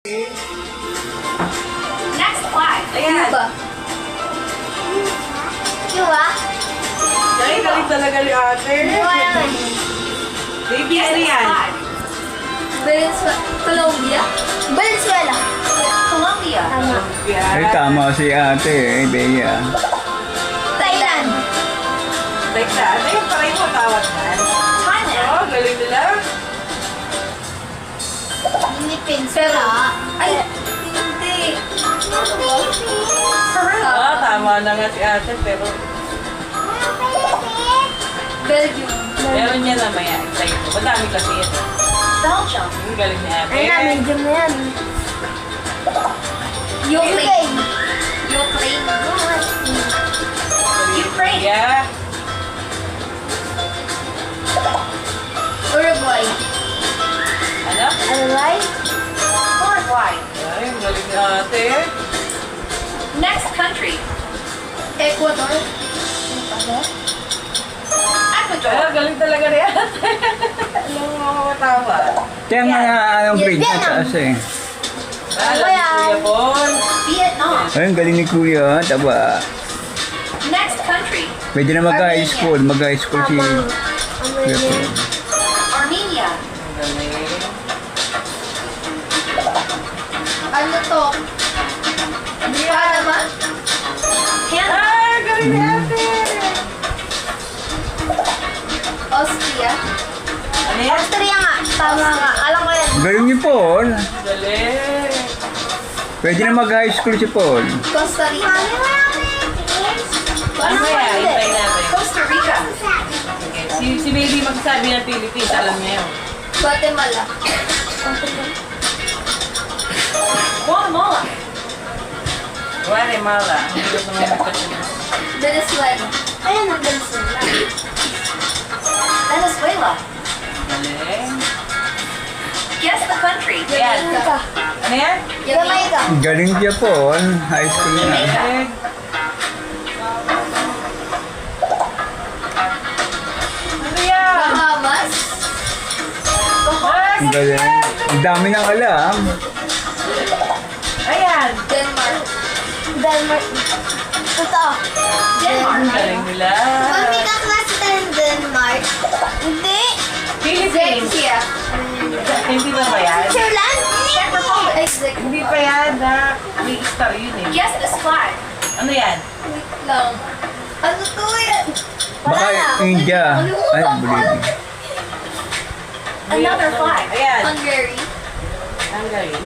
Next flag. Ayan. Cuba. Cuba? Galing talaga ni ate. Cuba naman. Baby, Guess ano this yan? flag. Colombia? Venezuela. Colombia. Tama. Ay, tama si ate, Bea. Thailand. Teka, ano yung parang mo tawag yan? Thailand. Oh, galing nila. Philippines. Pero, ay, hindi. Peru. Ah, tama na nga si ate, pero Belgium. meron niya na maya. Excited. Madami kasi yan. Belgium. Ang galing ni ate. Ay na, medium na yan. Ukraine. Ukraine. Ukraine. Yeah. Uruguay. Ano? Uruguay? Uruguay. Ay, ang galing ni ate. Next country. Ecuador. Ecuador. Ay, galing talaga ni ate. Anong makakatawa? Kaya nga anong grade na taas eh. Alam ni Kuya Paul. Vietnam. Ay, ang galing ni Kuya, taba. Next country. Pwede na mag-high school, mag-high school si Kuya Paul. Armenia. Ang galing. Ano to? Panama? Canada. Ay, galing ni ate. Austria? Ano yan? Austria nga. Tama nga. Alam ko yan. Galing ni Paul. Galing. Pwede na mag-high school si Paul. Costa Rica. Ano kaya? Hintay natin. Costa Rica. Si baby magsasabi ng Philippines, alam niya yun. Guatemala. Guatemala. Guatemala. Ang hirap naman magkasi. Venezuela. Ayan ang Venezuela. Venezuela. Galing. Guess the country. Yan. Jamaica. Ano yan? Jamaica. Galing niya Paul, high school na. Galing. Ano yan? Bahamas. Ay, Ang galing. Ang dami nang alam. ayan. Denmark. Denmark. Totoo. Denmark. Ang galing nila. Pag may kaklase tayo ng Denmark. Hindi. Philippines. Czechia. Hindi ba ba yan? Switzerland. Czech Republic. Exactly. Hindi pa yan na may star yun eh. Guess this flag. Ano yan? Wait lang. Ano to yan? Baka India. Ay, Bolivia. Another flag. Ayan. Hungary. Ang galing.